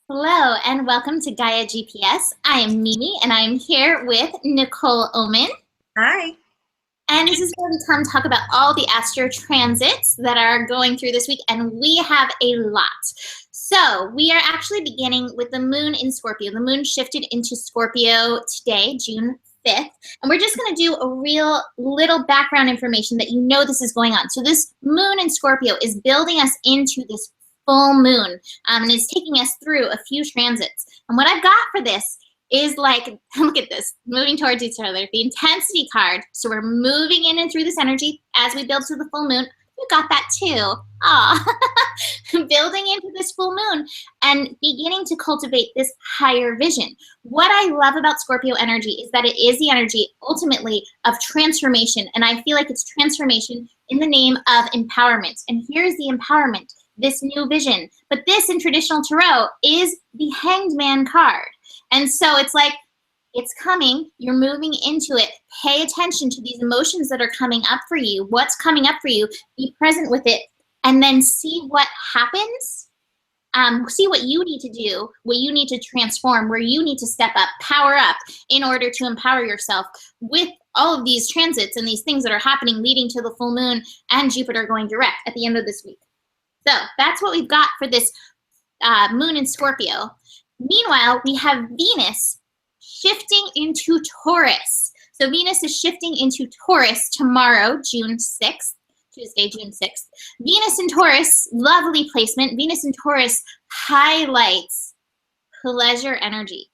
Hello and welcome to Gaia GPS. I am Mimi and I am here with Nicole Oman. Hi. And this is where we come talk about all the astro transits that are going through this week, and we have a lot. So we are actually beginning with the moon in Scorpio. The moon shifted into Scorpio today, June 5th, and we're just going to do a real little background information that you know this is going on. So this moon in Scorpio is building us into this full moon, and it's taking us through a few transits. And what I've got for this is like, look at this, moving towards each other, the intensity card. So we're moving in and through this energy as we build to the full moon. You got that too. Aw. Building into this full moon and beginning to cultivate this higher vision. What I love about Scorpio energy is that it is the energy ultimately of transformation. And I feel like it's transformation in the name of empowerment. And here's the empowerment, this new vision. But this in traditional tarot is the Hanged Man card. And so it's like, it's coming, you're moving into it. Pay attention to these emotions that are coming up for you. What's coming up for you? Be present with it, and then see what happens. See what you need to do, what you need to transform, where you need to step up, power up in order to empower yourself with all of these transits and these things that are happening leading to the full moon and Jupiter going direct at the end of this week. So that's what we've got for this moon in Scorpio. Meanwhile, we have Venus shifting into Taurus. So Venus is shifting into Taurus tomorrow, June 6th, Tuesday, June 6th. Venus in Taurus, lovely placement. Venus in Taurus highlights pleasure energy.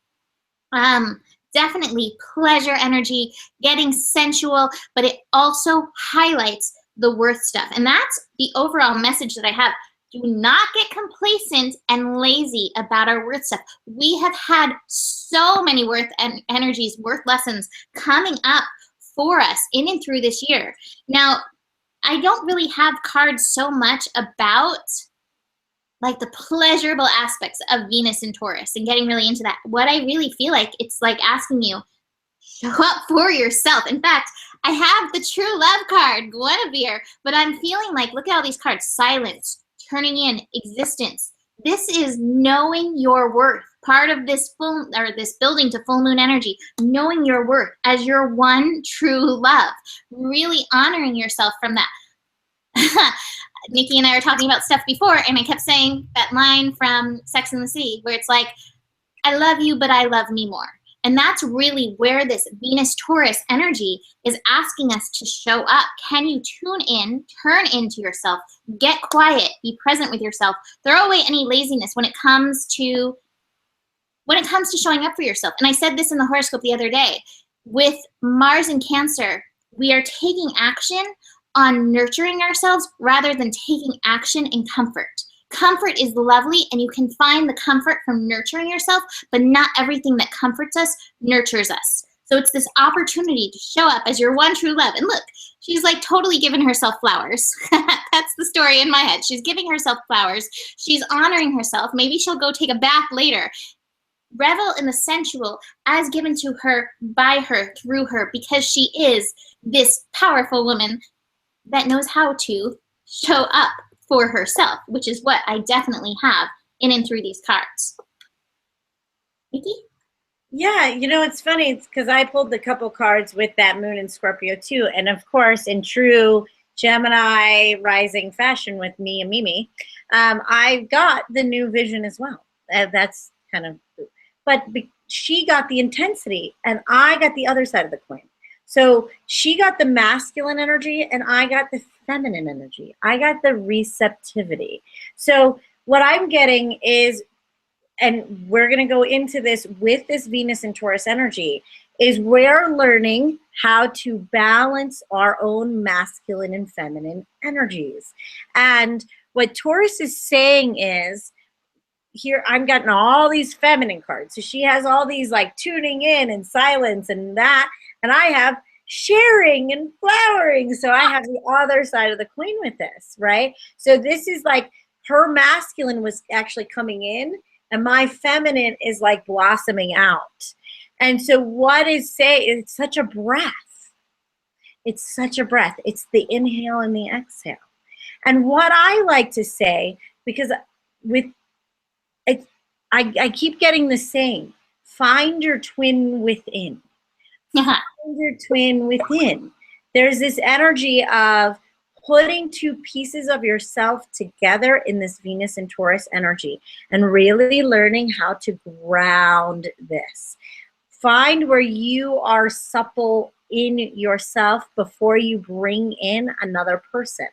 Definitely pleasure energy, getting sensual, but it also highlights the worth stuff. And that's the overall message that I have. Do not get complacent and lazy about our worth stuff. We have had so many worth energies, worth lessons coming up for us in and through this year. Now, I don't really have cards so much about like the pleasurable aspects of Venus and Taurus and getting really into that. What I really feel like, it's like asking you, show up for yourself. In fact, I have the true love card, Guinevere, but I'm feeling like, look at all these cards, silence, turning in, existence. This is knowing your worth. Part of this full, or this building to full moon energy, knowing your worth as your one true love, really honoring yourself from that. Nikki and I were talking about stuff before, and I kept saying that line from Sex and the City, where it's like, I love you, but I love me more. And that's really where this Venus-Taurus energy is asking us to show up. Can you tune in, turn into yourself, get quiet, be present with yourself, throw away any laziness when it comes to showing up for yourself. And I said this in the horoscope the other day. With Mars in Cancer, we are taking action on nurturing ourselves rather than taking action in comfort. Comfort is lovely, and you can find the comfort from nurturing yourself, but not everything that comforts us nurtures us. So it's this opportunity to show up as your one true love. And look, she's like totally giving herself flowers. That's the story in my head. She's giving herself flowers. She's honoring herself. Maybe she'll go take a bath later. Revel in the sensual as given to her, by her, through her, because she is this powerful woman that knows how to show up for herself, which is what I definitely have in and through these cards. Nikki? Yeah, it's funny. It's because I pulled a couple cards with that moon in Scorpio too. And of course, in true Gemini Rising fashion with me and Mimi, I got the new vision as well. That's kind of, but she got the intensity and I got the other side of the coin. So she got the masculine energy and I got the feminine energy. I got the receptivity. So what I'm getting is, and we're going to go into this with this Venus and Taurus energy, is we're learning how to balance our own masculine and feminine energies. And what Taurus is saying is, here I'm getting all these feminine cards. So she has all these like tuning in and silence and that, and I have sharing and flowering. So I have the other side of the coin with this, right? So this is like her masculine was actually coming in and my feminine is like blossoming out. And so what is it's such a breath. It's such a breath. It's the inhale and the exhale. And what I like to say, because with I keep getting the same. Find your twin within. Uh-huh. Find your twin within. There's this energy of putting two pieces of yourself together in this Venus and Taurus energy and really learning how to ground this. Find where you are supple in yourself before you bring in another person.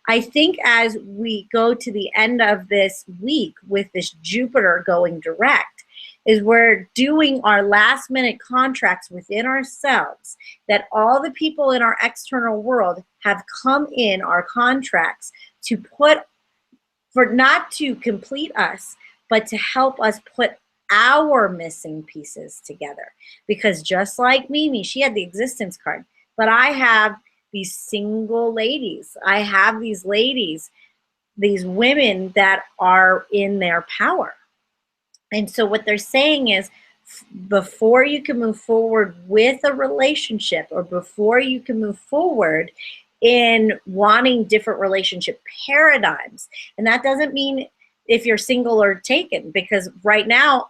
I think as we go to the end of this week with this Jupiter going direct, is we're doing our last minute contracts within ourselves that all the people in our external world have come in our contracts to put, for not to complete us, but to help us put our missing pieces together. Because just like Mimi, she had the existence card, but I have these single ladies. I have these ladies, these women that are in their power. And so what they're saying is, before you can move forward with a relationship, or before you can move forward in wanting different relationship paradigms, and that doesn't mean if you're single or taken, because right now,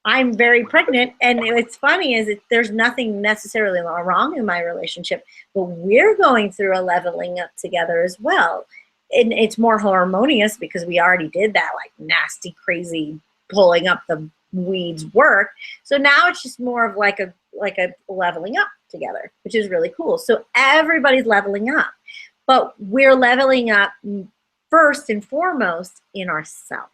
I'm very pregnant, and what's funny is there's nothing necessarily wrong in my relationship, but we're going through a leveling up together as well. And it's more harmonious because we already did that like nasty, crazy pulling up the weeds work. So now it's just more of like a leveling up together, which is really cool. So everybody's leveling up, but we're leveling up first and foremost in ourselves.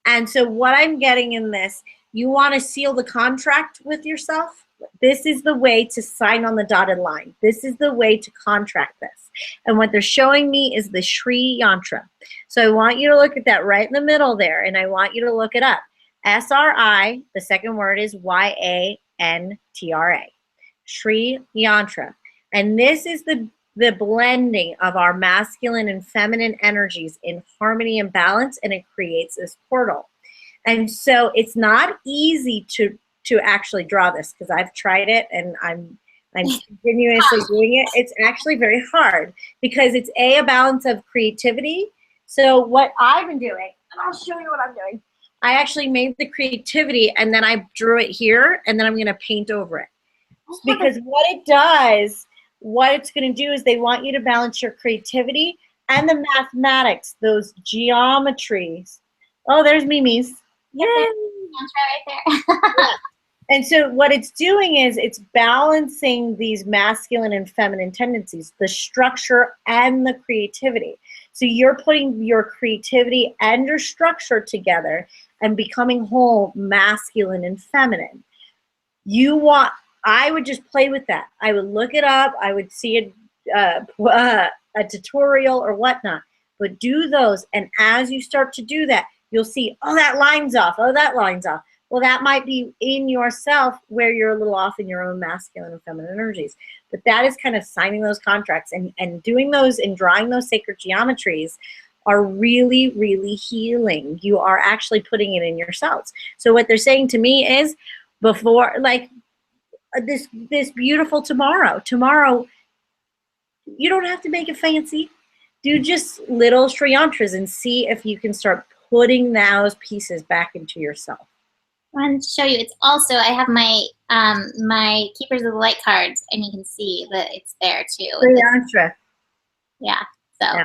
And so what I'm getting in this, you want to seal the contract with yourself. This is the way to sign on the dotted line. This is the way to contract this. And what they're showing me is the Sri Yantra. So I want you to look at that right in the middle there, and I want you to look it up. SRI, the second word is YANTRA. Sri Yantra. And this is the blending of our masculine and feminine energies in harmony and balance, and it creates this portal. And so it's not easy to actually draw this, because I've tried it and I'm continuously doing it. It's actually very hard because it's a balance of creativity. So what I've been doing, and I'll show you what I'm doing. I actually made the creativity and then I drew it here, and then I'm going to paint over it. Because what it does, what it's going to do is they want you to balance your creativity and the mathematics, those geometries. Oh, there's Mimi's. Yay! Right there. Yeah. And so what it's doing is it's balancing these masculine and feminine tendencies, the structure and the creativity. So you're putting your creativity and your structure together and becoming whole, masculine and feminine. I would just play with that. I would look it up. I would see a tutorial or whatnot. But do those, and as you start to do that, you'll see, oh, that line's off. Oh, that line's off. Well, that might be in yourself where you're a little off in your own masculine and feminine energies. But that is kind of signing those contracts and doing those and drawing those sacred geometries are really, really healing. You are actually putting it in yourselves. So what they're saying to me is, before, like, this beautiful tomorrow, you don't have to make it fancy. Do just little Sri Yantras and see if you can start putting those pieces back into yourself. I wanted to show you. It's also, I have my my Keepers of the Light cards, and you can see that it's there too. Sri Yantra. Yeah. So yeah.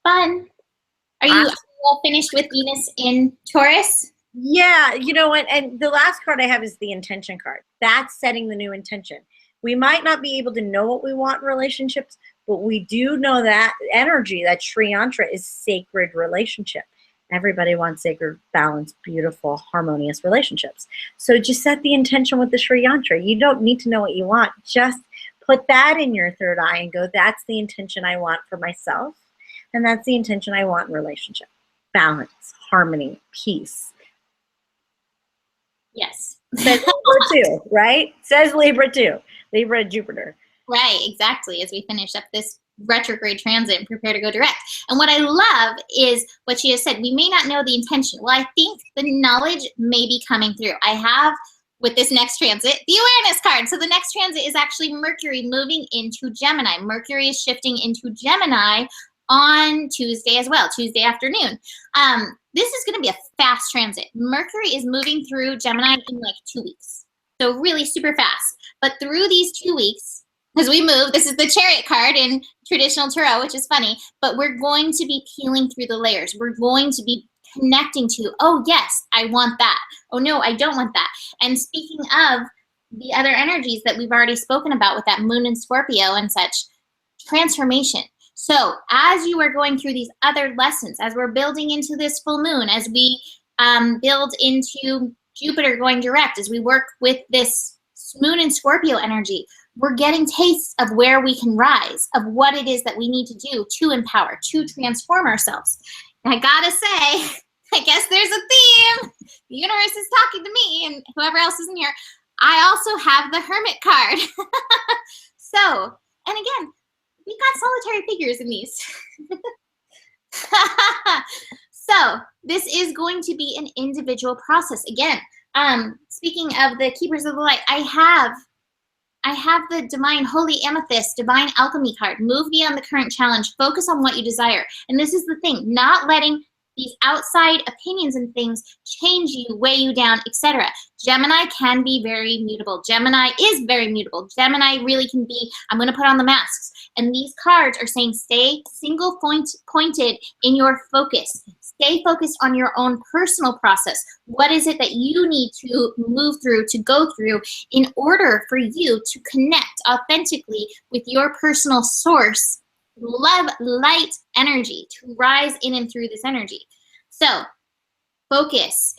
Fun. Are you all finished with Venus in Taurus? Yeah, you know what? And the last card I have is the intention card. That's setting the new intention. We might not be able to know what we want in relationships, but we do know that energy, that Sri Yantra, is sacred relationship. Everybody wants sacred, balanced, beautiful, harmonious relationships. So just set the intention with the Sri Yantra. You don't need to know what you want. Just put that in your third eye and go, that's the intention I want for myself. And that's the intention I want in relationship. Balance, harmony, peace. Yes. Says Libra too, right? Says Libra too. Libra and Jupiter. Right, exactly. As we finish up this retrograde transit and prepare to go direct. And what I love is what she has said. We may not know the intention. Well, I think the knowledge may be coming through. I have, with this next transit, the awareness card. So the next transit is actually Mercury moving into Gemini. Mercury is shifting into Gemini on Tuesday as well, Tuesday afternoon. This is going to be a fast transit. Mercury is moving through Gemini in like 2 weeks. So really super fast. But through these 2 weeks, as we move, this is the Chariot card in traditional tarot, which is funny, but we're going to be peeling through the layers. We're going to be connecting to, oh yes, I want that. Oh no, I don't want that. And speaking of the other energies that we've already spoken about with that moon in Scorpio and such, transformation. So as you are going through these other lessons, as we're building into this full moon, as we build into Jupiter going direct, as we work with this moon in Scorpio energy, we're getting tastes of where we can rise, of what it is that we need to do to empower, to transform ourselves. And I gotta say, I guess there's a theme. The universe is talking to me and whoever else is in here. I also have the Hermit card. So, and again, we've got solitary figures in these. So this is going to be an individual process. Again, speaking of the Keepers of the Light, I have the Divine Holy Amethyst, Divine Alchemy card. Move beyond the current challenge. Focus on what you desire. And this is the thing, not letting these outside opinions and things change you, weigh you down, etc. Gemini can be very mutable. Gemini is very mutable. Gemini really can be, I'm going to put on the masks. And these cards are saying stay single pointed in your focus. Stay focused on your own personal process. What is it that you need to move through, to go through in order for you to connect authentically with your personal source, love, light energy, to rise in and through this energy. So focus.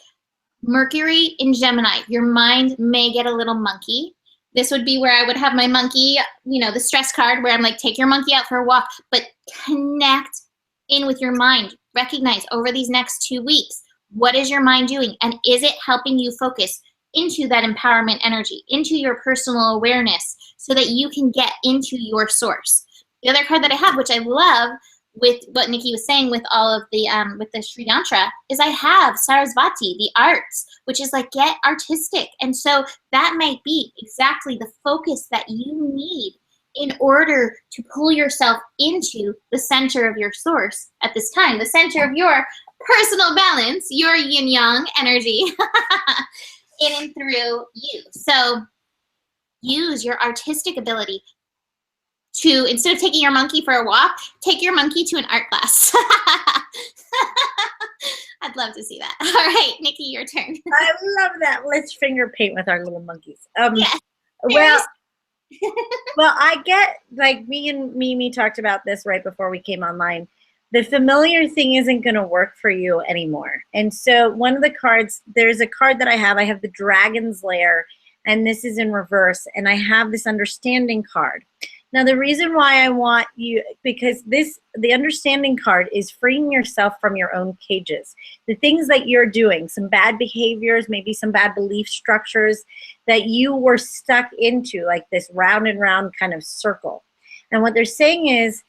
Mercury in Gemini, your mind may get a little monkey. This would be where I would have my monkey, you know, the stress card where I'm like, take your monkey out for a walk, but connect in with your mind. Recognize over these next 2 weeks, what is your mind doing? And is it helping you focus into that empowerment energy, into your personal awareness so that you can get into your source? The other card that I have, which I love with what Nikki was saying with all of the, with the Sri Yantra, is I have Sarasvati, the arts, which is like, get artistic. And so that might be exactly the focus that you need in order to pull yourself into the center of your source at this time, the center of your personal balance, your yin-yang energy in and through you. So use your artistic ability to, instead of taking your monkey for a walk, take your monkey to an art class. I'd love to see that. All right, Nikki, your turn. I love that. Let's finger paint with our little monkeys. Yes. Well, I get, like, me and Mimi talked about this right before we came online. The familiar thing isn't going to work for you anymore. And so one of the cards, there's a card that I have the Dragon's Lair, and this is in reverse, and I have this Understanding card. Now, the reason why I want you, because the Understanding card is freeing yourself from your own cages. The things that you're doing, some bad behaviors, maybe some bad belief structures that you were stuck into, like this round and round kind of circle. And what they're saying is,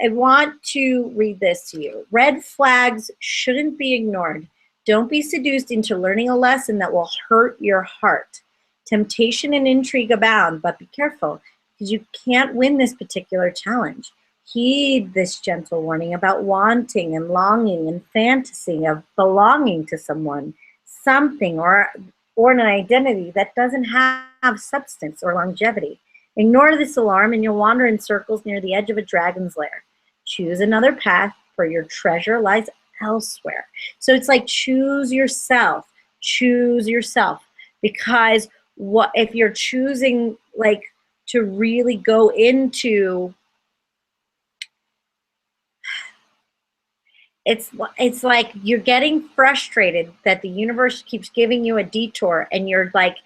I want to read this to you. Red flags shouldn't be ignored. Don't be seduced into learning a lesson that will hurt your heart. Temptation and intrigue abound, but be careful, because you can't win this particular challenge. Heed this gentle warning about wanting and longing and fantasy of belonging to someone, something, or an identity that doesn't have substance or longevity. Ignore this alarm and you'll wander in circles near the edge of a dragon's lair. Choose another path, for your treasure lies elsewhere. So it's like, choose yourself, because what if you're choosing, like, to really go into, it's like you're getting frustrated that the universe keeps giving you a detour, and you're like,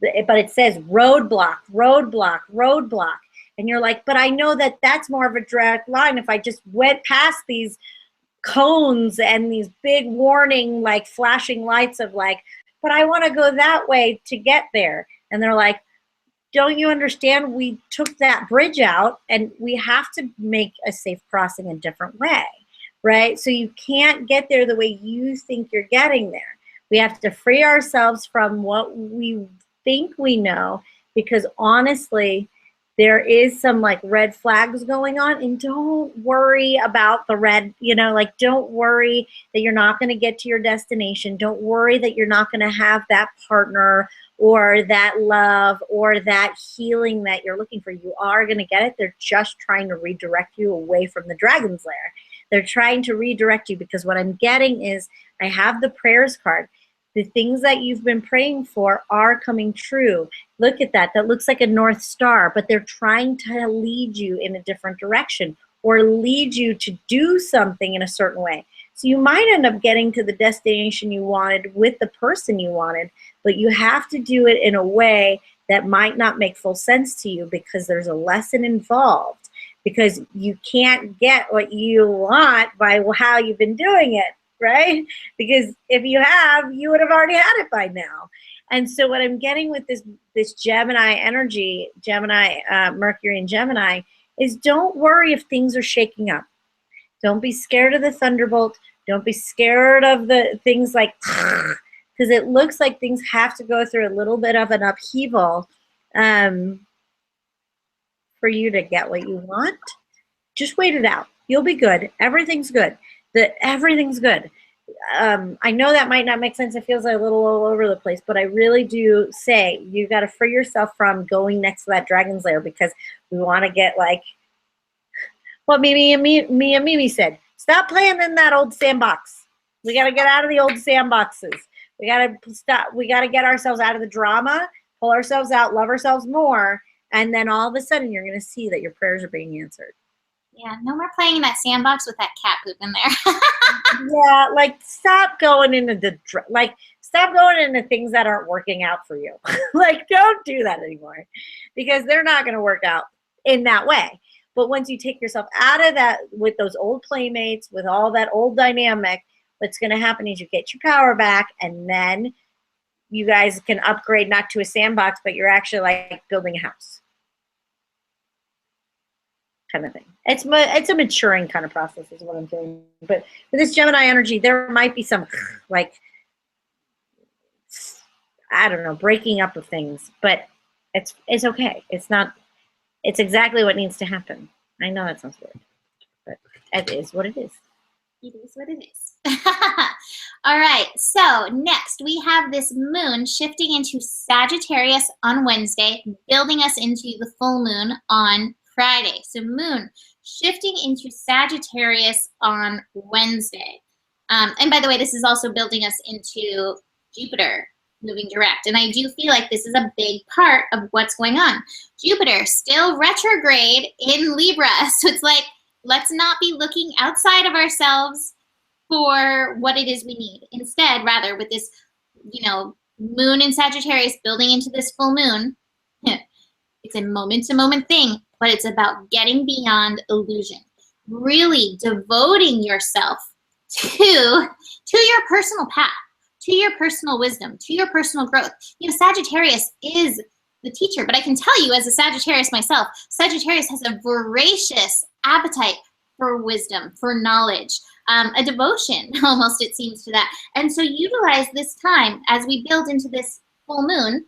but it says roadblock, roadblock, roadblock. And you're like, but I know that that's more of a direct line. If I just went past these cones and these big warning, like flashing lights of like, but I want to go that way to get there. And they're like, don't you understand? We took that bridge out and we have to make a safe crossing a different way, right? So you can't get there the way you think you're getting there. We have to free ourselves from what we think we know, because honestly, there is some like red flags going on, and don't worry about the red, you know, like don't worry that you're not going to get to your destination. Don't worry that you're not going to have that partner or that love or that healing that you're looking for. You are going to get it. They're just trying to redirect you away from the dragon's lair. They're trying to redirect you, because what I'm getting is I have the prayers card. The things that you've been praying for are coming true. Look at that. That looks like a North Star, but they're trying to lead you in a different direction or lead you to do something in a certain way. So you might end up getting to the destination you wanted with the person you wanted, but you have to do it in a way that might not make full sense to you, because there's a lesson involved, because you can't get what you want by how you've been doing it. Right? Because if you have, you would have already had it by now. And so what I'm getting with this Gemini energy, Mercury and Gemini, is don't worry if things are shaking up. Don't be scared of the thunderbolt. Don't be scared of the things like, because it looks like things have to go through a little bit of an upheaval for you to get what you want. Just wait it out. You'll be good. Everything's good. Everything's good. I know that might not make sense. It feels like a little all over the place, but I really do say you got to free yourself from going next to that dragon's lair, because we want to get like what Mimi said. Stop playing in that old sandbox. We got to get out of the old sandboxes. We got to stop. We got to get ourselves out of the drama, pull ourselves out, love ourselves more, and then all of a sudden you're going to see that your prayers are being answered. Yeah, no more playing in that sandbox with that cat poop in there. Yeah, like stop going into stop going into things that aren't working out for you. Like don't do that anymore, because they're not going to work out in that way. But once you take yourself out of that with those old playmates, with all that old dynamic, what's going to happen is you get your power back, and then you guys can upgrade not to a sandbox, but you're actually like building a house. Kind of thing. It's a maturing kind of process is what I'm feeling. But with this Gemini energy, there might be some like, I don't know, breaking up of things, but it's okay. It's exactly what needs to happen. I know that sounds weird, but it is what it is. It is what it is. All right, so next we have this moon shifting into Sagittarius on Wednesday, building us into the full moon on Friday. So moon shifting into Sagittarius on Wednesday. And by the way, this is also building us into Jupiter moving direct. And I do feel like this is a big part of what's going on. Jupiter still retrograde in Libra. So it's like, let's not be looking outside of ourselves for what it is we need. Instead, rather, with this, moon in Sagittarius building into this full moon, it's a moment-to-moment thing, but it's about getting beyond illusion, really devoting yourself to your personal path, to your personal wisdom, to your personal growth. Sagittarius is the teacher, but I can tell you as a Sagittarius myself, Sagittarius has a voracious appetite for wisdom, for knowledge, a devotion almost, it seems, to that. And so utilize this time as we build into this full moon,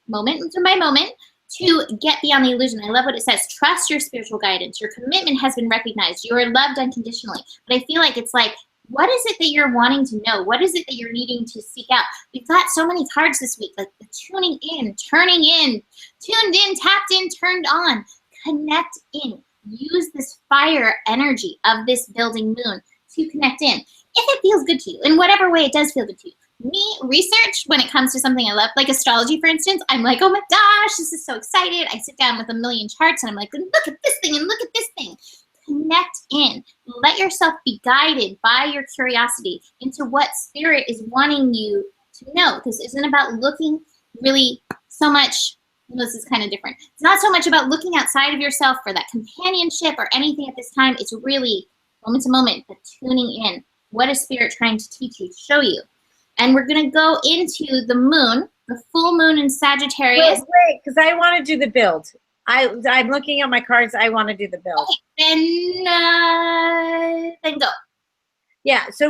moment by moment, to get beyond the illusion. I love what it says. Trust your spiritual guidance. Your commitment has been recognized. You are loved unconditionally. But I feel like it's like, what is it that you're wanting to know? What is it that you're needing to seek out? We've got so many cards this week, like the tuning in, turning in, tuned in, tapped in, turned on. Connect in. Use this fire energy of this building moon to connect in. If it feels good to you, in whatever way it does feel good to you. Me, research, when it comes to something I love, like astrology, for instance, I'm like, oh my gosh, this is so excited. I sit down with a million charts and I'm like, look at this thing and look at this thing. Connect in. Let yourself be guided by your curiosity into what spirit is wanting you to know. This isn't about looking really so much, this is kind of different. It's not so much about looking outside of yourself for that companionship or anything at this time. It's really moment to moment, but tuning in. What is spirit trying to teach you, show you? And we're going to go into the moon, the full moon in Sagittarius. Wait, because I want to do the build. I'm looking at my cards. I want to do the build. Okay, then go. Yeah, so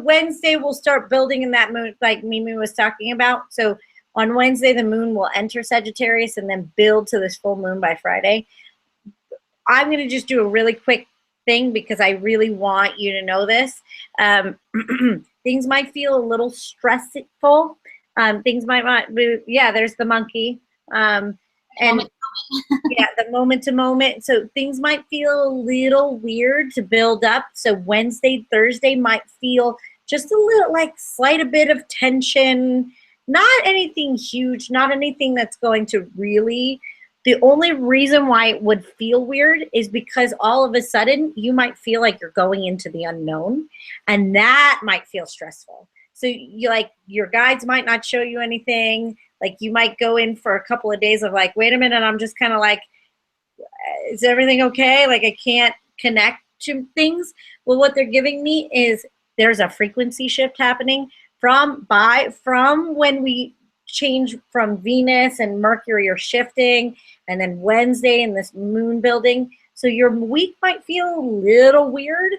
Wednesday we'll start building in that moon, like Mimi was talking about. So On Wednesday, the moon will enter Sagittarius and then build to this full moon by Friday. I'm going to just do a really quick thing because I really want you to know this. Things might feel a little stressful. Things might not be, yeah, there's the monkey. And yeah, the moment to moment. So things might feel a little weird to build up. So Wednesday, Thursday might feel just a little like slight a bit of tension, not anything huge, not anything that's going to really, the only reason why it would feel weird is because all of a sudden you might feel like you're going into the unknown, and that might feel stressful. So you like your guides might not show you anything. Like you might go in for a couple of days of like, wait a minute, I'm just kind of like, is everything okay? Like I can't connect to things. Well, what they're giving me is there's a frequency shift happening from when we change from Venus and Mercury are shifting, and then Wednesday and this moon building. So your week might feel a little weird,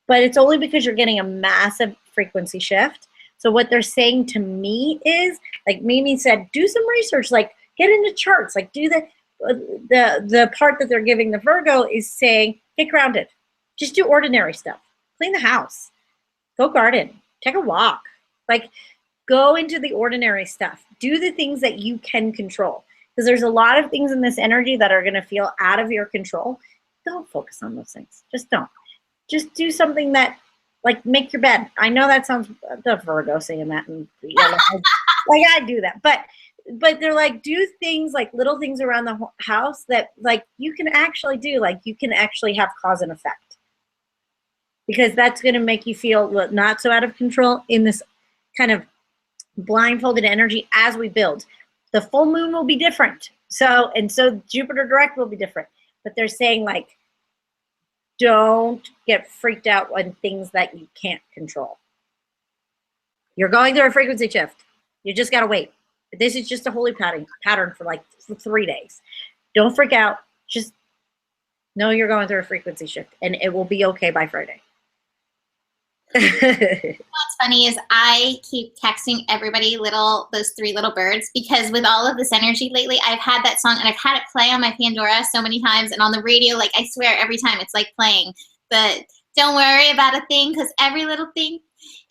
but it's only because you're getting a massive frequency shift. So what they're saying to me is, like Mimi said, do some research, like get into charts, like do the part that they're giving the Virgo is saying, get grounded. Just do ordinary stuff. Clean the house. Go garden. Take a walk. Like go into the ordinary stuff. Do the things that you can control. Because there's a lot of things in this energy that are going to feel out of your control. Don't focus on those things. Just don't. Just do something that, like, make your bed. I know that sounds, the Virgo saying that, and like I do that, but they're like, do things like little things around the house that like you can actually do, like you can actually have cause and effect, because that's going to make you feel not so out of control in this kind of blindfolded energy as we build. The full moon will be different. So Jupiter direct will be different, but they're saying like, don't get freaked out on things that you can't control. You're going through a frequency shift. You just got to wait. This is just a holy pattern for like 3 days. Don't freak out. Just know you're going through a frequency shift, and it will be okay by Friday. What's funny is I keep texting everybody those 3 little birds, because with all of this energy lately, I've had that song and I've had it play on my Pandora so many times, and on the radio, like I swear every time it's like playing the don't worry about a thing because every little thing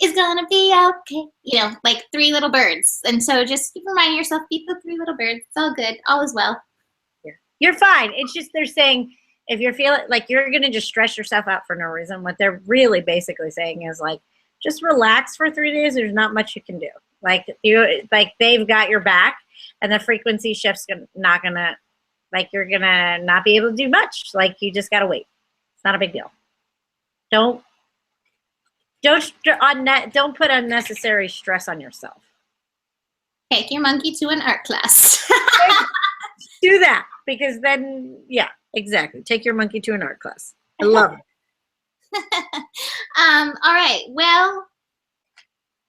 is gonna be okay. You know, like 3 little birds. And so just keep reminding yourself, beat the 3 little birds. It's all good. All is well. Yeah. You're fine. It's just they're saying if you're feeling like you're going to just stress yourself out for no reason, what they're really basically saying is like, just relax for 3 days. There's not much you can do. Like they've got your back, and the frequency shift's not going to, like you're going to not be able to do much. Like you just got to wait. It's not a big deal. Don't put unnecessary stress on yourself. Take your monkey to an art class. Do that, because then, yeah, exactly. Take your monkey to an art class. I love it. All right. Well,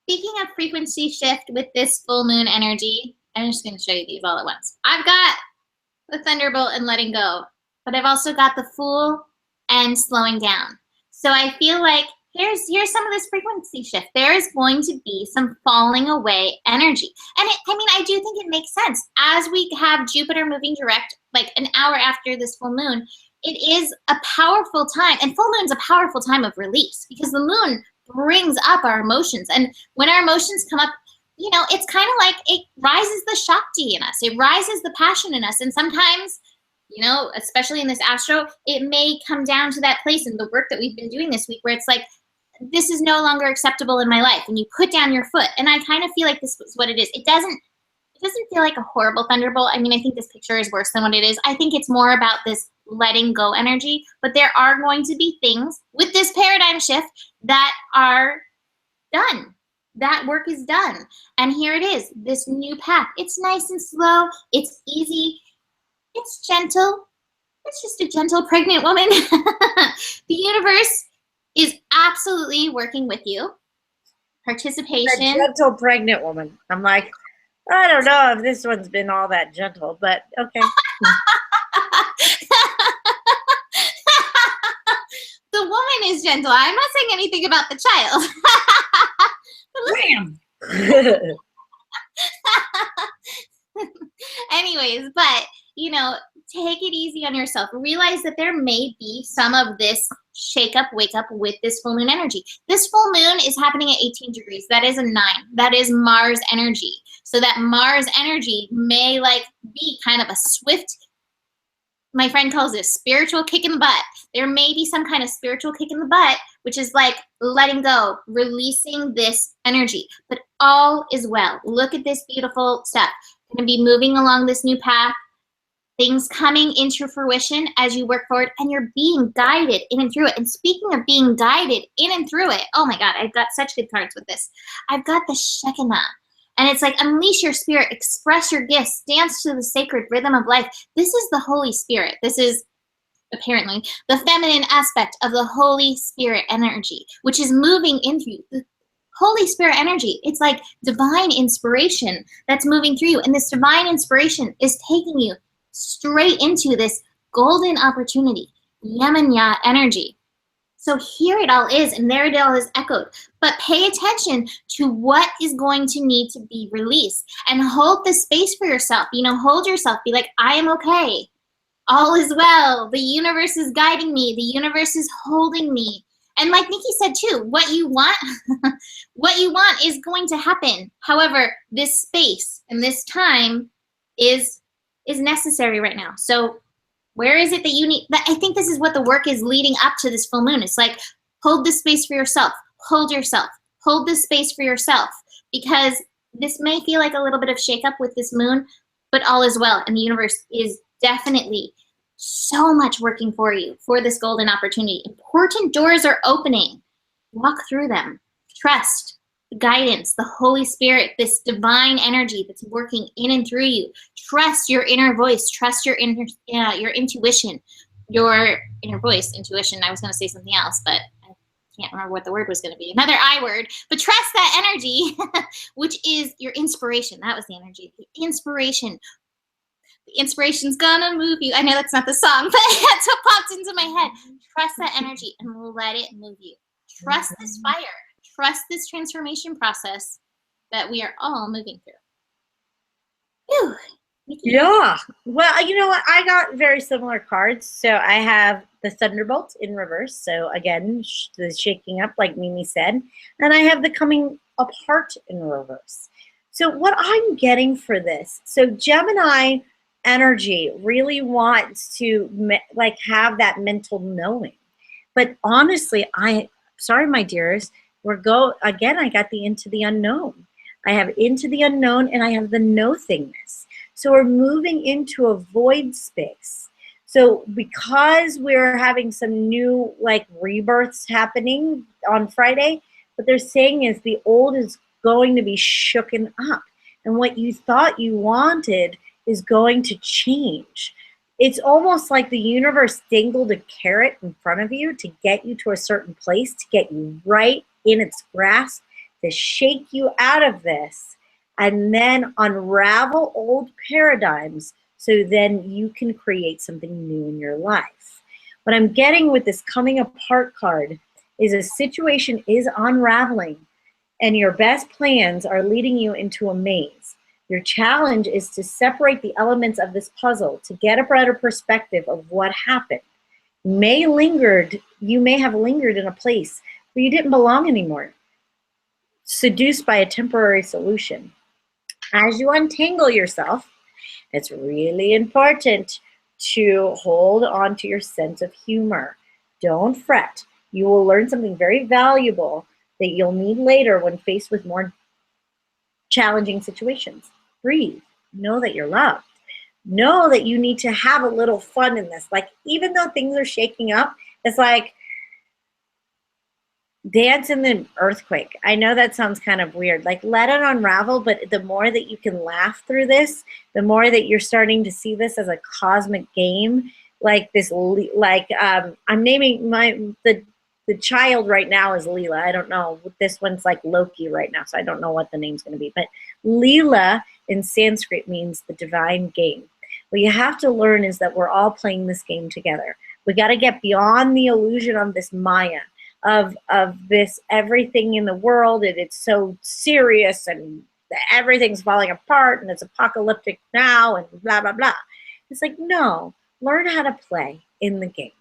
speaking of frequency shift with this full moon energy, I'm just going to show you these all at once. I've got the Thunderbolt and letting go, but I've also got the Fool and slowing down. So I feel like here's some of this frequency shift. There is going to be some falling away energy. And I do think it makes sense. As we have Jupiter moving direct, like an hour after this full moon, it is a powerful time. And full moon's a powerful time of release, because the moon brings up our emotions. And when our emotions come up, you know, it's kind of like it rises the Shakti in us. It rises the passion in us. And sometimes, you know, especially in this astro, it may come down to that place in the work that we've been doing this week where it's like, this is no longer acceptable in my life, and you put down your foot. And I kind of feel like this is what it is. It doesn't feel like a horrible thunderbolt. I mean, I think this picture is worse than what it is. I think it's more about this letting go energy, but there are going to be things with this paradigm shift that are done. That work is done. And here it is, this new path. It's nice and slow. It's easy. It's gentle. It's just a gentle pregnant woman. The universe is absolutely working with you. Participation. A gentle pregnant woman. I'm like, I don't know if this one's been all that gentle, but okay. The woman is gentle. I'm not saying anything about the child. Wham! always, but, you know, take it easy on yourself. Realize that there may be some of this shake up, wake up with this full moon energy. This full moon is happening at 18 degrees. That is a 9. That is Mars energy. So that Mars energy may like be kind of a swift, my friend calls it spiritual kick in the butt. There may be some kind of spiritual kick in the butt, which is like letting go, releasing this energy, but all is well. Look at this beautiful stuff. Going to be moving along this new path, things coming into fruition as you work forward, and you're being guided in and through it. And speaking of being guided in and through it, oh my God, I've got such good cards with this. I've got the Shekinah. And it's like, unleash your spirit, express your gifts, dance to the sacred rhythm of life. This is the Holy Spirit. This is apparently the feminine aspect of the Holy Spirit energy, which is moving in through you. The Holy Spirit energy, it's like divine inspiration that's moving through you. And this divine inspiration is taking you straight into this golden opportunity, Yemenya energy. So here it all is, and there it all is echoed. But pay attention to what is going to need to be released, and hold the space for yourself. You know, hold yourself. Be like, I am okay. All is well. The universe is guiding me. The universe is holding me. And like Nikki said too, what you want, what you want is going to happen. However, this space and this time is necessary right now. So where is it that you need? I think this is what the work is leading up to this full moon. It's like, hold this space for yourself. Hold yourself. Hold this space for yourself. Because this may feel like a little bit of shake up with this moon, but all is well. And the universe is definitely so much working for you for this golden opportunity. Important doors are opening. Walk through them. Trust the guidance, the Holy Spirit, this divine energy that's working in and through you. Trust your inner voice. Trust your intuition, your inner voice, intuition. I was going to say something else, but I can't remember what the word was going to be. Another I word. But trust that energy, which is your inspiration. That was the energy. The inspiration. The inspiration's gonna move you. I know that's not the song, but that's what popped into my head. Trust that energy and let it move you. Trust this fire. Trust this transformation process that we are all moving through. Whew. Nikki. Yeah. Well, you know what? I got very similar cards. So I have the Thunderbolt in reverse. So again, the shaking up, like Mimi said. And I have the coming apart in reverse. So what I'm getting for this, so Gemini energy really wants to like have that mental knowing. But honestly, sorry, my dearest, again, I got the into the unknown. I have into the unknown and I have the no-thingness. So we're moving into a void space. So because we're having some new like rebirths happening on Friday, what they're saying is the old is going to be shooken up. And what you thought you wanted is going to change. It's almost like the universe dangled a carrot in front of you to get you to a certain place, to get you right in its grasp, to shake you out of this, and then unravel old paradigms so then you can create something new in your life. What I'm getting with this coming apart card is a situation is unraveling and your best plans are leading you into a maze. Your challenge is to separate the elements of this puzzle to get a better perspective of what happened. You may have lingered in a place where you didn't belong anymore, seduced by a temporary solution. As you untangle yourself, it's really important to hold on to your sense of humor. Don't fret. You will learn something very valuable that you'll need later when faced with more challenging situations. Breathe. Know that you're loved. Know that you need to have a little fun in this. Like, even though things are shaking up, it's like dance in the earthquake. I know that sounds kind of weird. Like, let it unravel, but the more that you can laugh through this, the more that you're starting to see this as a cosmic game. Like this, I'm naming the child right now is Leela. I don't know. This one's like Loki right now, so I don't know what the name's going to be. But Leela in Sanskrit means the divine game. What you have to learn is that we're all playing this game together. We got to get beyond the illusion of this Maya, of this everything in the world, and it's so serious and everything's falling apart and it's apocalyptic now and blah, blah, blah. It's like, no, learn how to play in the game.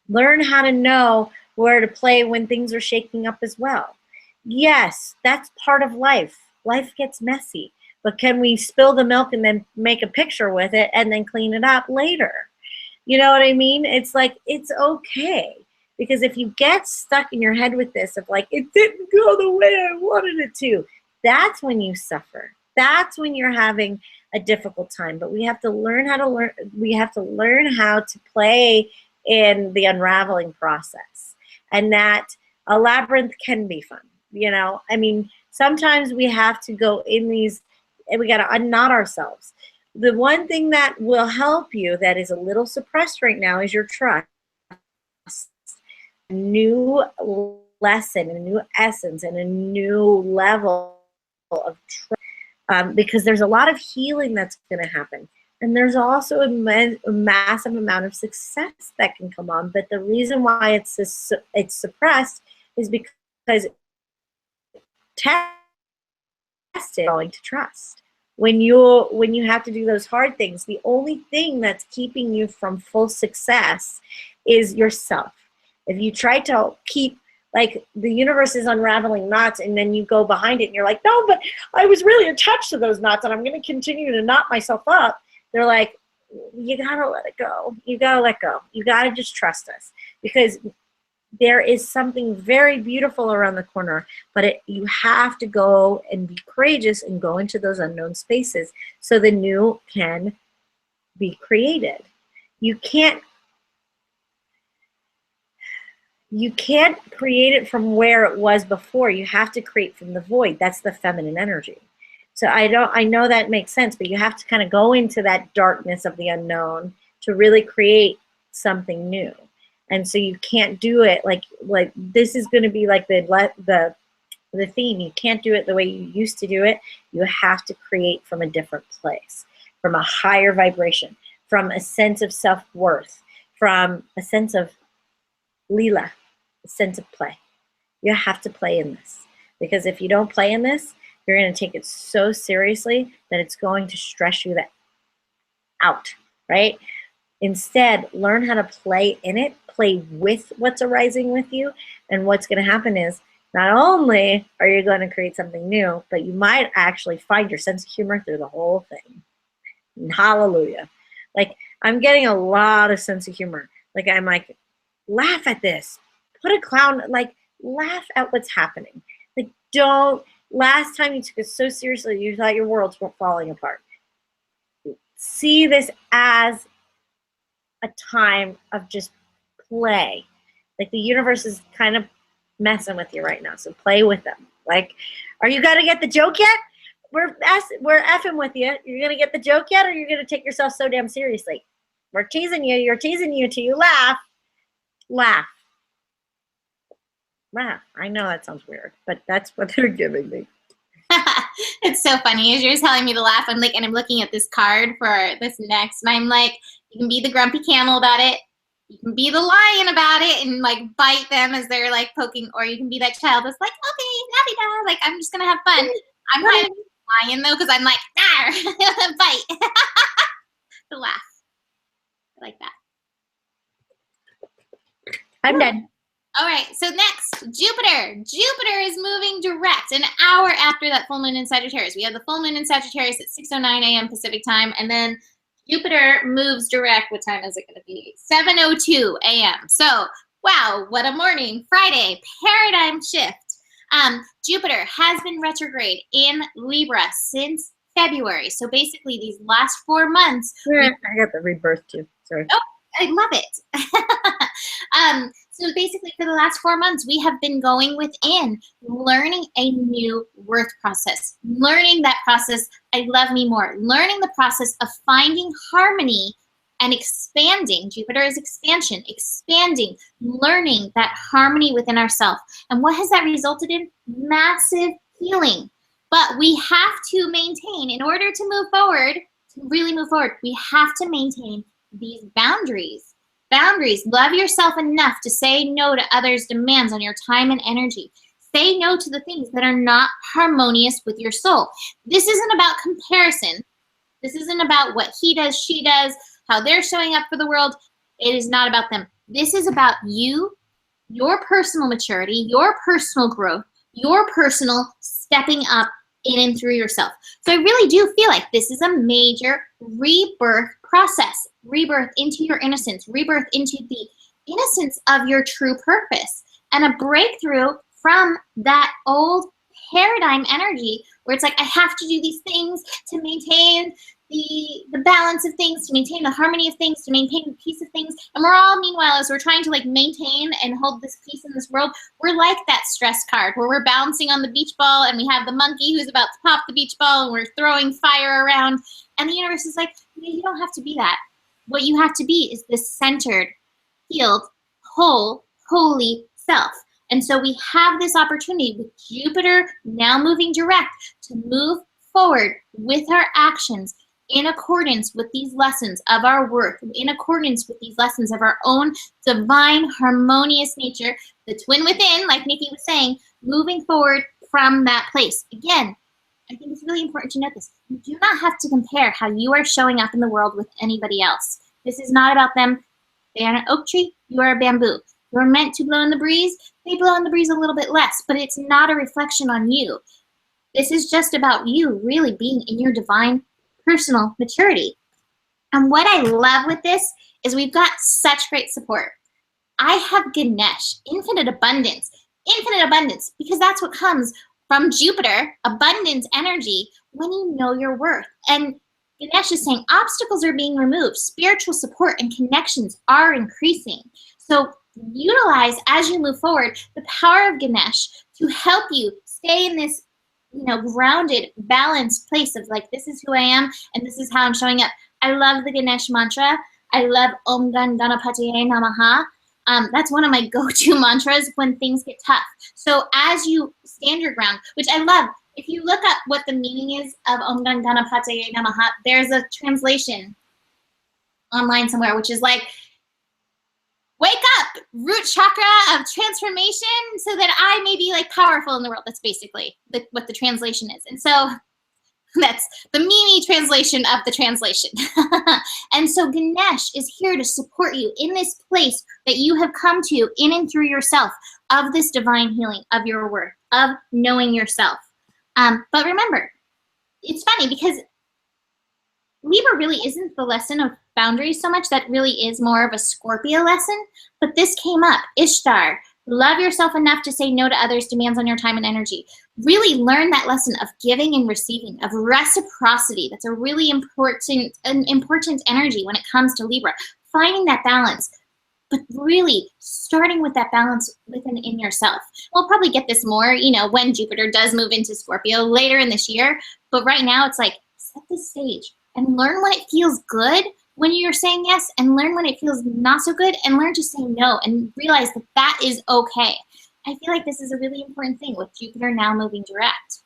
Learn how to know where to play when things are shaking up as well. Yes, that's part of life. Life gets messy, but can we spill the milk and then make a picture with it and then clean it up later? You know what I mean? It's like, it's okay. Because if you get stuck in your head with this of like, it didn't go the way I wanted it to, that's when you suffer. That's when you're having a difficult time. But we have to learn how to play in the unraveling process. And that a labyrinth can be fun. You know, I mean, sometimes we have to go in these, and we got to unknot ourselves. The one thing that will help you that is a little suppressed right now is your trust. A new lesson, a new essence, and a new level of trust. Because there's a lot of healing that's going to happen. And there's also a massive amount of success that can come on. But the reason why it's suppressed is because tested going to trust. When you have to do those hard things, the only thing that's keeping you from full success is yourself. If you try to keep, like, the universe is unraveling knots and then you go behind it and you're like, no, but I was really attached to those knots and I'm going to continue to knot myself up. They're like, you got to let it go. You got to let go. You got to just trust us, because there is something very beautiful around the corner, but you have to go and be courageous and go into those unknown spaces so the new can be created. You can't create it from where it was before. You have to create from the void. That's the feminine energy. So I know that makes sense, but you have to kind of go into that darkness of the unknown to really create something new. And so you can't do it like this is going to be like the theme. You can't do it the way you used to do it. You have to create from a different place, from a higher vibration, from a sense of self-worth, from a sense of Leela, a sense of play. You have to play in this, because if you don't play in this, you're going to take it so seriously that it's going to stress you out, right? Instead, learn how to play in it, play with what's arising with you, and what's going to happen is not only are you going to create something new, but you might actually find your sense of humor through the whole thing. And hallelujah. Like, I'm getting a lot of sense of humor. Like, I'm like, laugh at this. Put a clown, like, laugh at what's happening. Like, last time you took it so seriously, you thought your world's falling apart. See this as a time of just play. Like, the universe is kind of messing with you right now, so play with them. Like, are you gonna get the joke yet? We're effing with you. You're gonna get the joke yet, or you're gonna take yourself so damn seriously? We're teasing you. You're teasing you till you laugh. Laugh. I know that sounds weird, but that's what they're giving me. It's so funny. As you're telling me to laugh, I'm like, and I'm looking at this card for this next, and I'm like, you can be the grumpy camel about it. You can be the lion about it and like bite them as they're like poking, or you can be that child that's like, okay, happy dog, like I'm just gonna have fun. I'm kind of lion though, because I'm like, bite. To laugh. I like that. I'm done. All right, so next, Jupiter. Jupiter is moving direct an hour after that full moon in Sagittarius. We have the full moon in Sagittarius at 6:09 a.m. Pacific time, and then Jupiter moves direct. What time is it going to be? 7:02 a.m. So, wow, what a morning. Friday, paradigm shift. Jupiter has been retrograde in Libra since February. So basically these last 4 months. I got the rebirth too. Sorry. Oh, I love it. So basically for the last 4 months, we have been going within, learning a new worth process, learning that process, I love me more, learning the process of finding harmony and expanding. Jupiter is expansion, expanding, learning that harmony within ourselves. And what has that resulted in? Massive healing. But we have to maintain, in order to move forward, to really move forward, we have to maintain these boundaries. Boundaries. Love yourself enough to say no to others' demands on your time and energy. Say no to the things that are not harmonious with your soul. This isn't about comparison. This isn't about what he does, she does, how they're showing up for the world. It is not about them. This is about you, your personal maturity, your personal growth, your personal stepping up in and through yourself. So I really do feel like this is a major rebirth process, rebirth into your innocence, rebirth into the innocence of your true purpose, and a breakthrough from that old paradigm energy where it's like, I have to do these things to maintain the balance of things, to maintain the harmony of things, to maintain the peace of things. And we're all, meanwhile, as we're trying to like maintain and hold this peace in this world, we're like that stress card where we're bouncing on the beach ball and we have the monkey who's about to pop the beach ball and we're throwing fire around. And the universe is like, you don't have to be that. What you have to be is this centered, healed, whole, holy self. And so we have this opportunity with Jupiter now moving direct to move forward with our actions in accordance with these lessons of our worth, in accordance with these lessons of our own divine, harmonious nature, the twin within, like Nikki was saying, moving forward from that place. Again, I think it's really important to note this. You do not have to compare how you are showing up in the world with anybody else. This is not about them. They are an oak tree, you are a bamboo. You're meant to blow in the breeze. They blow in the breeze a little bit less, but it's not a reflection on you. This is just about you really being in your divine personal maturity. And what I love with this is we've got such great support. I have Ganesh, infinite abundance, because that's what comes from Jupiter, abundance energy, when you know your worth. And Ganesh is saying obstacles are being removed, spiritual support and connections are increasing. So utilize, as you move forward, the power of Ganesh to help you stay in this grounded, balanced place of like, this is who I am and this is how I'm showing up. I love the Ganesh mantra. I love Om Gan Ganapataye Namaha. That's one of my go-to mantras when things get tough. So as you stand your ground, which I love, if you look up what the meaning is of Om Gan Ganapataye Namaha, there's a translation online somewhere, which is like, wake up, root chakra of transformation so that I may be like powerful in the world. That's basically what the translation is. And so that's the Mimi translation of the translation. And so Ganesh is here to support you in this place that you have come to in and through yourself of this divine healing of your worth, of knowing yourself. But remember, it's funny because Libra really isn't the lesson of boundaries so much. That really is more of a Scorpio lesson. But this came up. Ishtar, love yourself enough to say no to others' demands on your time and energy. Really learn that lesson of giving and receiving, of reciprocity. That's a really important energy when it comes to Libra. Finding that balance, but really starting with that balance within yourself. We'll probably get this more, when Jupiter does move into Scorpio later in this year. But right now it's like, set the stage and learn when it feels good when you're saying yes, and learn when it feels not so good, and learn to say no, and realize that that is okay. I feel like this is a really important thing with Jupiter now moving direct.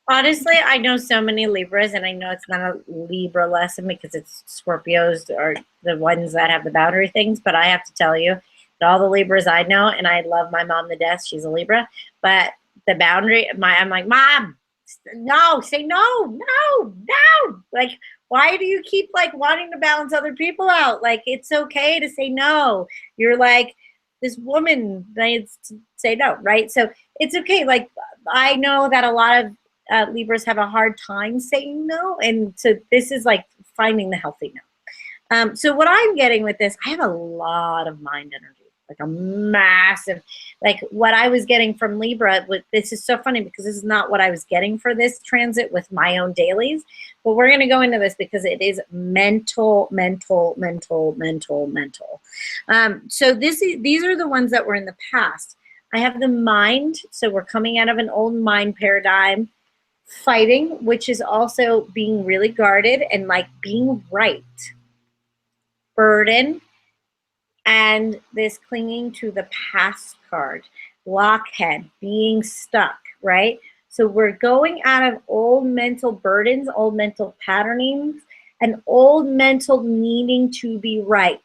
Honestly, I know so many Libras, and I know it's not a Libra lesson because it's Scorpios are the ones that have the boundary things, but I have to tell you that all the Libras I know, and I love my mom to death, she's a Libra, but the boundary, I'm like, Mom, no, say no. Like, why do you keep like wanting to balance other people out? Like, it's okay to say no. You're like this woman needs to say no, right? So it's okay. Like, I know that a lot of Libras have a hard time saying no. And so this is like finding the healthy no. So what I'm getting with this, I have a lot of mind energy. Like a massive, like what I was getting from Libra, this is so funny because this is not what I was getting for this transit with my own dailies, but we're going to go into this because it is mental. So these are the ones that were in the past. I have the mind, so we're coming out of an old mind paradigm, fighting, which is also being really guarded and like being right, burden, and this clinging to the past card, blockhead, being stuck, right? So we're going out of old mental burdens, old mental patternings, and old mental needing to be right.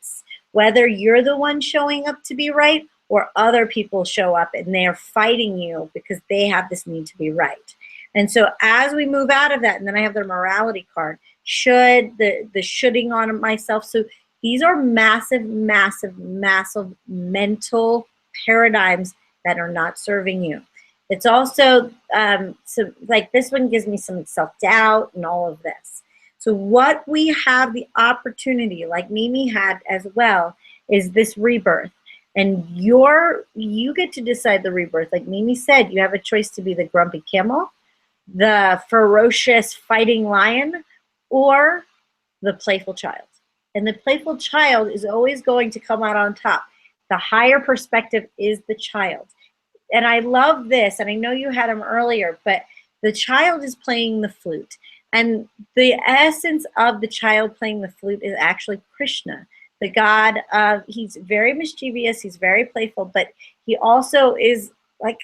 Whether you're the one showing up to be right or other people show up and they're fighting you because they have this need to be right. And so as we move out of that, and then I have the morality card, should, the shoulding on myself. So these are massive, massive, massive mental paradigms that are not serving you. It's also, so like this one gives me some self-doubt and all of this. So what we have the opportunity, like Mimi had as well, is this rebirth. And you get to decide the rebirth. Like Mimi said, you have a choice to be the grumpy camel, the ferocious fighting lion, or the playful child. And the playful child is always going to come out on top. The higher perspective is the child. And I love this, and I know you had him earlier, but the child is playing the flute. And the essence of the child playing the flute is actually Krishna, the god of, he's very mischievous, he's very playful, but he also is like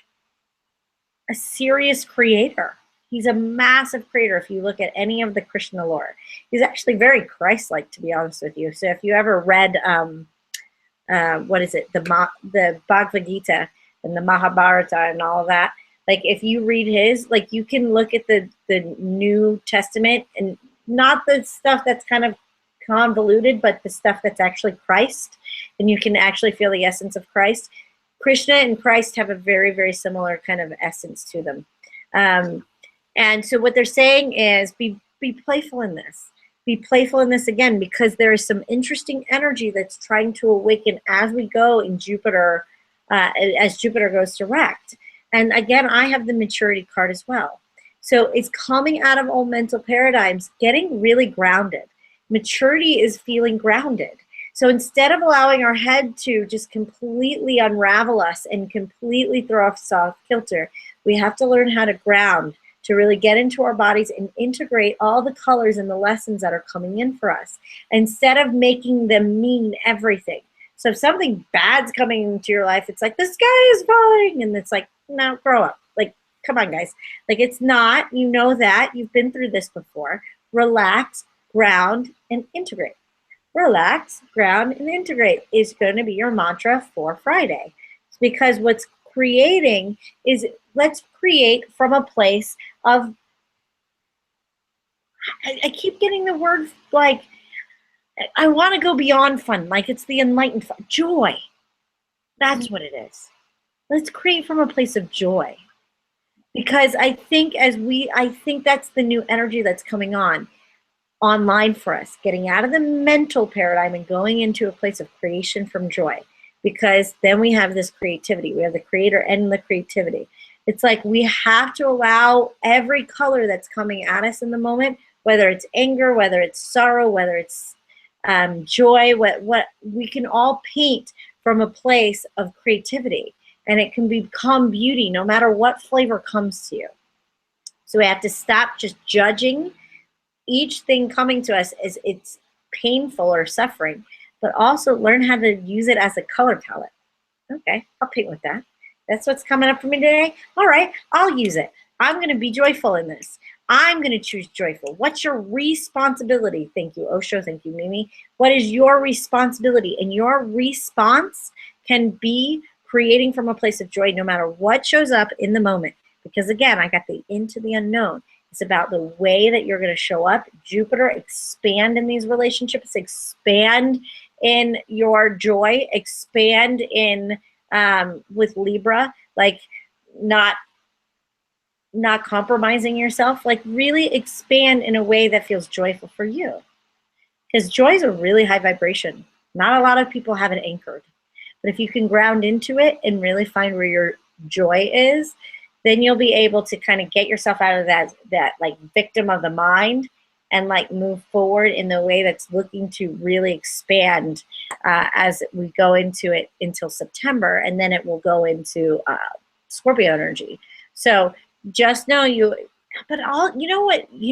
a serious creator. He's a massive creator if you look at any of the Krishna lore. He's actually very Christ-like, to be honest with you. So if you ever read, what is it, the Bhagavad Gita and the Mahabharata and all of that, like if you read his, like you can look at the New Testament and not the stuff that's kind of convoluted, but the stuff that's actually Christ, and you can actually feel the essence of Christ. Krishna and Christ have a very, very similar kind of essence to them. And so what they're saying is be playful in this. Be playful in this again, because there is some interesting energy that's trying to awaken as we go in Jupiter, as Jupiter goes direct. And again, I have the maturity card as well. So it's coming out of old mental paradigms, getting really grounded. Maturity is feeling grounded. So instead of allowing our head to just completely unravel us and completely throw us off kilter, we have to learn how to ground, to really get into our bodies and integrate all the colors and the lessons that are coming in for us, instead of making them mean everything. So if something bad's coming into your life, it's like, the sky is falling, and it's like, no, grow up. Like, come on, guys. Like, it's not, you know that, you've been through this before. Relax, ground, and integrate. Relax, ground, and integrate is going to be your mantra for Friday. Because what's creating is, let's create from a place of, I keep getting the word, like, I want to go beyond fun, like it's the enlightened fun. Joy. That's what it is. Let's create from a place of joy. Because I think I think that's the new energy that's coming online for us, getting out of the mental paradigm and going into a place of creation from joy. Because then we have this creativity. We have the creator and the creativity. It's like we have to allow every color that's coming at us in the moment, whether it's anger, whether it's sorrow, whether it's joy, what we can all paint from a place of creativity, and it can become beauty no matter what flavor comes to you. So we have to stop just judging each thing coming to us as it's painful or suffering, but also learn how to use it as a color palette. Okay, I'll paint with that. That's what's coming up for me today. All right, I'll use it. I'm going to be joyful in this. I'm going to choose joyful. What's your responsibility? Thank you, Osho. Thank you, Mimi. What is your responsibility? And your response can be creating from a place of joy no matter what shows up in the moment. Because again, I got the into the unknown. It's about the way that you're going to show up. Jupiter, expand in these relationships, expand in your joy, expand in with Libra, like not compromising yourself, like really expand in a way that feels joyful for you. Because joy is a really high vibration. Not a lot of people have it anchored. But if you can ground into it and really find where your joy is, then you'll be able to kind of get yourself out of that like victim of the mind and like move forward in the way that's looking to really expand as we go into it until September, and then it will go into Scorpio energy. So just know you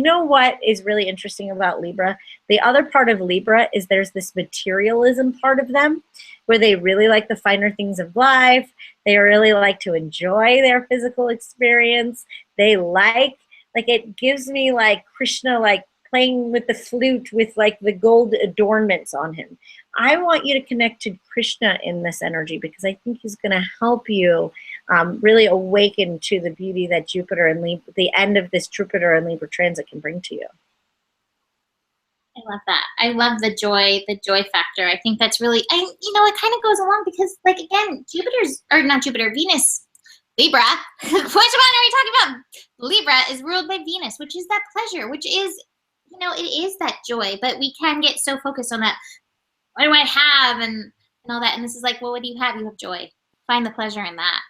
know what is really interesting about Libra? The other part of Libra is there's this materialism part of them where they really like the finer things of life. They really like to enjoy their physical experience. They like it gives me like Krishna, like playing with the flute with like the gold adornments on him. I want you to connect to Krishna in this energy, because I think he's going to help you really awaken to the beauty that Jupiter and Libra, the end of this Jupiter and Libra transit, can bring to you. I love that. I love the joy factor. I think that's really, it kind of goes along because, like, again, Venus, Libra, which one are we talking about? Libra is ruled by Venus, which is that pleasure, which is, it is that joy, but we can get so focused on that. What do I have? And all that. And this is like, well, what do you have? You have joy. Find the pleasure in that.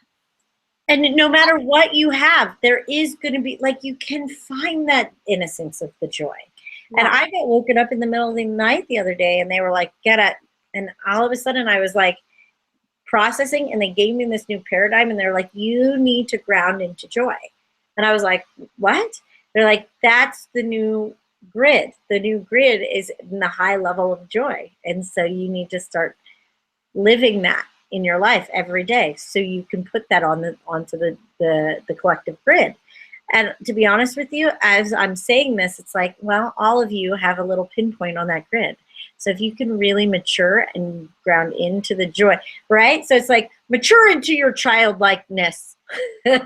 And no matter what you have, there is going to be, like, you can find that innocence of the joy. Yeah. And I got woken up in the middle of the night the other day, and they were like, get it. And all of a sudden I was like processing, and they gave me this new paradigm, and they're like, you need to ground into joy. And I was like, what? They're like, that's the new grid. The new grid is in the high level of joy. And so you need to start living that in your life every day, so you can put that onto the collective grid. And to be honest with you, as I'm saying this, it's like, well, all of you have a little pinpoint on that grid. So if you can really mature and ground into the joy, right? So it's like, mature into your childlikeness. Oh,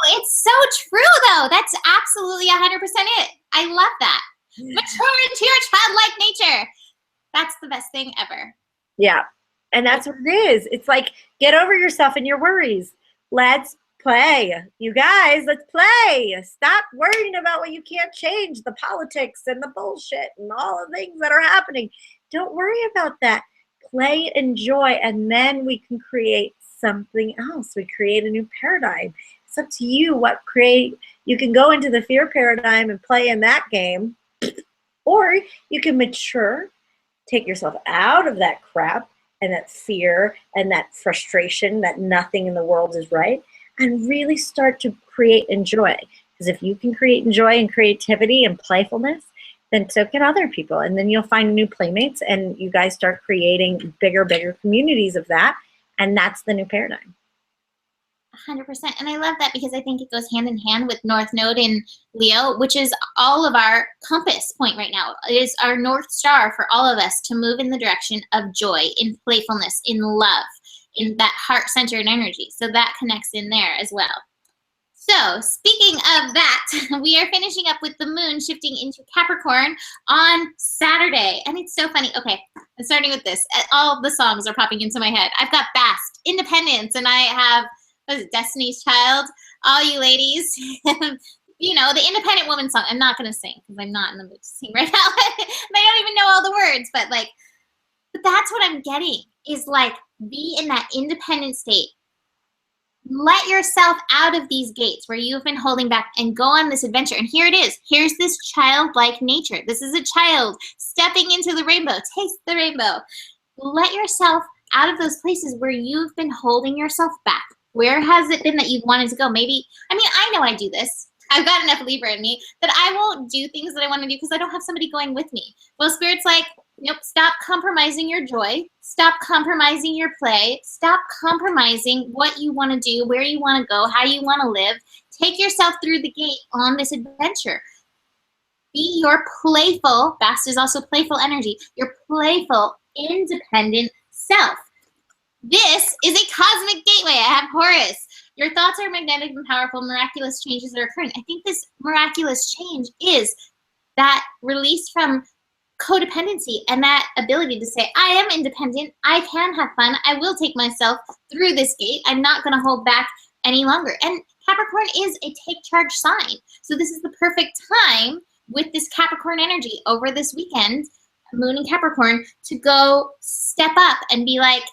it's so true, though. That's absolutely 100% it. I love that. Mature into your childlike nature. That's the best thing ever. Yeah. And that's what it is. It's like, get over yourself and your worries. Let's play. You guys, let's play. Stop worrying about what you can't change, the politics and the bullshit and all the things that are happening. Don't worry about that. Play, enjoy, and then we can create something else. We create a new paradigm. It's up to you you can go into the fear paradigm and play in that game, or you can mature, take yourself out of that crap and that fear and that frustration that nothing in the world is right, and really start to create and joy. Because if you can create joy and creativity and playfulness, then so can other people. And then you'll find new playmates, and you guys start creating bigger communities of that. And that's the new paradigm. 100%. And I love that, because I think it goes hand in hand with North Node in Leo, which is all of our compass point right now. It is our North Star for all of us to move in the direction of joy, in playfulness, in love, in that heart-centered energy. So that connects in there as well. So speaking of that, we are finishing up with the moon shifting into Capricorn on Saturday. And it's so funny. Okay, I'm starting with this. All the songs are popping into my head. I've got Bast, Independence, and I have, what is it, Destiny's Child. All you ladies, the Independent Woman song. I'm not going to sing because I'm not in the mood to sing right now. I don't even know all the words, but that's what I'm getting, is like, be in that independent state. Let yourself out of these gates where you've been holding back and go on this adventure. And here it is. Here's this childlike nature. This is a child stepping into the rainbow. Taste the rainbow. Let yourself out of those places where you've been holding yourself back. Where has it been that you've wanted to go? I know I do this. I've got enough Libra in me that I won't do things that I want to do because I don't have somebody going with me. Well, Spirit's like, nope, stop compromising your joy. Stop compromising your play. Stop compromising what you want to do, where you want to go, how you want to live. Take yourself through the gate on this adventure. Be your playful, Bast is also playful energy, your playful, independent self. This is a cosmic gateway. I have Horus. Your thoughts are magnetic and powerful. Miraculous changes are occurring. I think this miraculous change is that release from codependency and that ability to say, I am independent. I can have fun. I will take myself through this gate. I'm not going to hold back any longer. And Capricorn is a take charge sign. So this is the perfect time with this Capricorn energy over this weekend, Moon in Capricorn, to go step up and be like,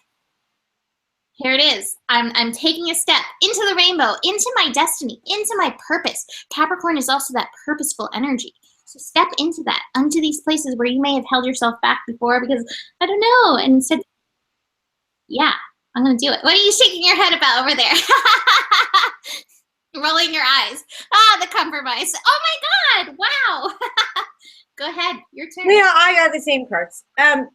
here it is. I'm taking a step into the rainbow, into my destiny, into my purpose. Capricorn is also that purposeful energy. So step into that, onto these places where you may have held yourself back before because, I don't know, and instead, yeah, I'm going to do it. What are you shaking your head about over there? Rolling your eyes. The compromise. Oh my God, wow. Go ahead, your turn. Yeah, I got the same cards.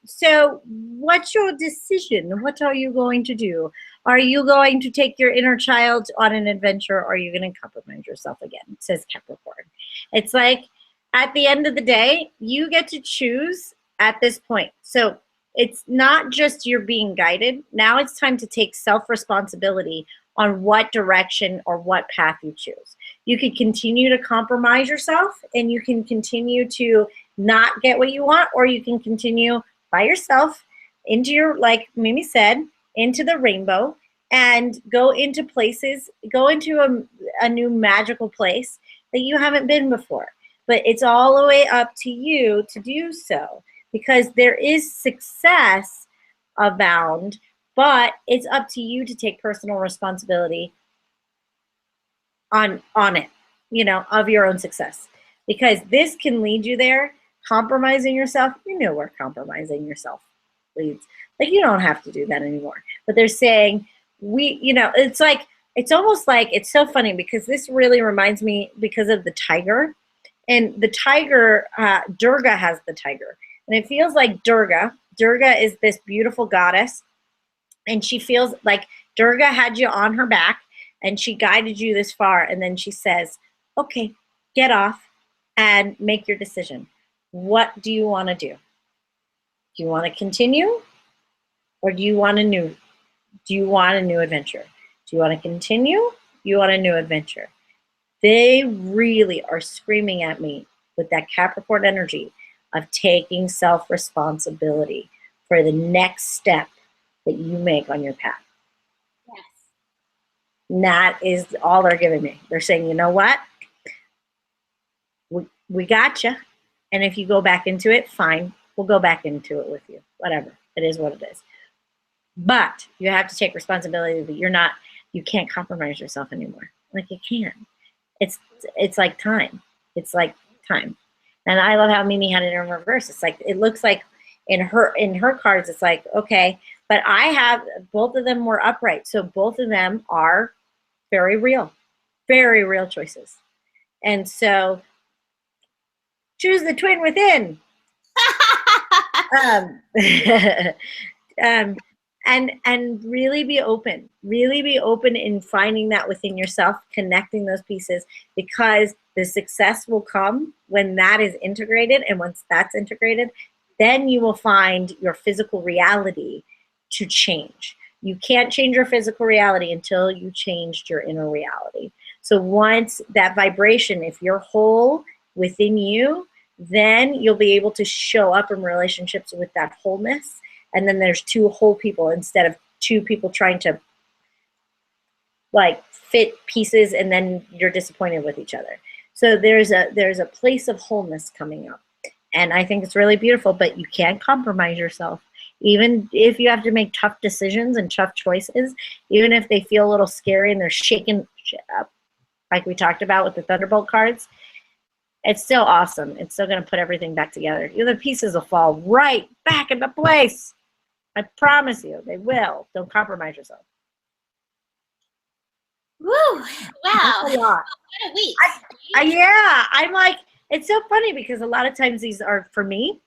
So what's your decision? What are you going to do? Are you going to take your inner child on an adventure, or are you going to compromise yourself again? It says Capricorn. It's like, at the end of the day, you get to choose at this point. So it's not just you're being guided. Now it's time to take self-responsibility on what direction or what path you choose. You can continue to compromise yourself, and you can continue to not get what you want, or you can continue by yourself into your, like Mimi said, into the rainbow, and go into places, go into a new magical place that you haven't been before. But it's all the way up to you to do so, because there is success abound, but it's up to you to take personal responsibility on it, you know, of your own success. Because this can lead you there. Compromising yourself, you know where compromising yourself leads. Like, you don't have to do that anymore. But they're saying, you know, it's like, it's almost like, it's so funny because this really reminds me because of the tiger. And the tiger, Durga has the tiger. And it feels like Durga is this beautiful goddess. And she feels like Durga had you on her back and she guided you this far. And then she says, okay, get off and make your decision. What do you want to do? Do you want to continue? Or do you want a new adventure? Do you want to continue? Do you want a new adventure? They really are screaming at me with that Capricorn energy of taking self-responsibility for the next step that you make on your path. Yes. And that is all they're giving me. They're saying, you know what? We got you. And if you go back into it, fine. We'll go back into it with you. Whatever. It is what it is. But you have to take responsibility that you can't compromise yourself anymore. Like, you can't. It's like time. It's like time. And I love how Mimi had it in reverse. It's like, it looks like in her cards, it's like, okay, but I have, both of them were upright. So both of them are very real choices. And so choose the twin within. And really be open in finding that within yourself, connecting those pieces, because the success will come when that is integrated. And once that's integrated, then you will find your physical reality to change. You can't change your physical reality until you changed your inner reality. So once that vibration, if you're whole within you, then you'll be able to show up in relationships with that wholeness. And then there's two whole people instead of two people trying to like fit pieces, and then you're disappointed with each other. So there's a place of wholeness coming up. And I think it's really beautiful, but you can't compromise yourself. Even if you have to make tough decisions and tough choices, even if they feel a little scary and they're shaking shit up, like we talked about with the Thunderbolt cards, it's still awesome. It's still going to put everything back together. The other pieces will fall right back into place. I promise you, they will. Don't compromise yourself. Woo! Wow. That's a lot. What a week. Yeah, I'm like, it's so funny because a lot of times these are for me.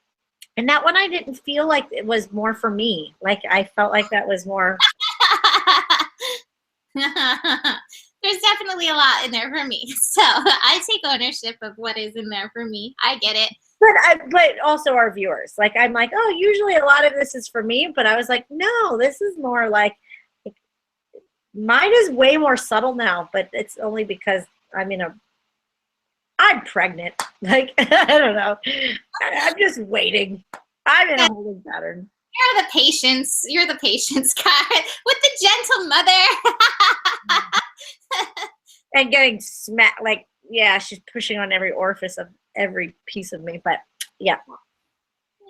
And that one I didn't feel like it was more for me. Like, I felt like that was more. There's definitely a lot in there for me. So I take ownership of what is in there for me. I get it. But also our viewers. Like, I'm like, oh, usually a lot of this is for me. But I was like, no, this is more like, mine is way more subtle now. But it's only because I'm pregnant. Like, I don't know. I'm just waiting. I'm in a holding pattern. You're the patience. You're the patience guy with the gentle mother. And getting smacked. Like, yeah, she's pushing on every orifice of every piece of me. But yeah,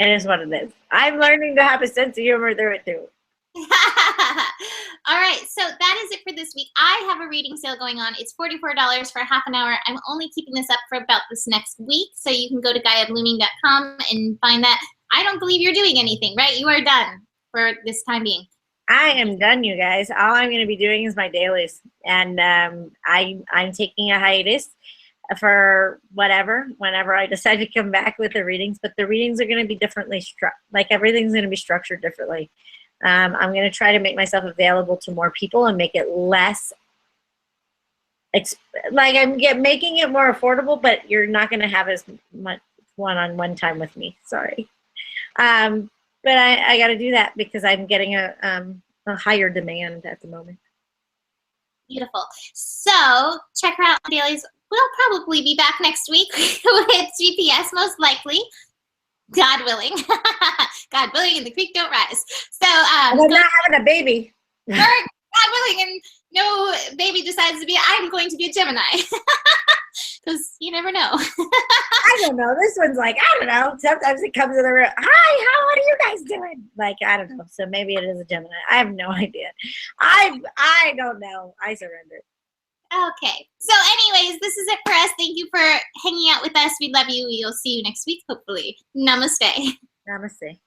it is what it is. I'm learning to have a sense of humor through it too. All right, so that is it for this week. I have a reading sale going on. It's $44 for half an hour. I'm only keeping this up for about this next week, so you can go to GaiaBlooming.com and find that. I don't believe you're doing anything, right? You are done for this time being. I am done, you guys. All I'm going to be doing is my dailies, and I'm taking a hiatus for whenever I decide to come back with the readings. But the readings are going to be differently like everything's going to be structured differently. I'm going to try to make myself available to more people and make it less like I'm making it more affordable, but you're not going to have as much one-on-one time with me. Sorry. But I got to do that because I'm getting a higher demand at the moment. Beautiful. So check her out on dailies. We'll probably be back next week with GPS, most likely. God willing. God willing, and the creek don't rise. So I'm not having a baby. God willing, and no baby decides to be, I'm going to be a Gemini. Because you never know. I don't know. This one's like, I don't know. Sometimes it comes in the room. Hi, what are you guys doing? Like, I don't know. So maybe it is a Gemini. I have no idea. I don't know. I surrender. Okay. So anyways, this is it for us. Thank you for hanging out with us. We love you. We'll see you next week, hopefully. Namaste. Namaste.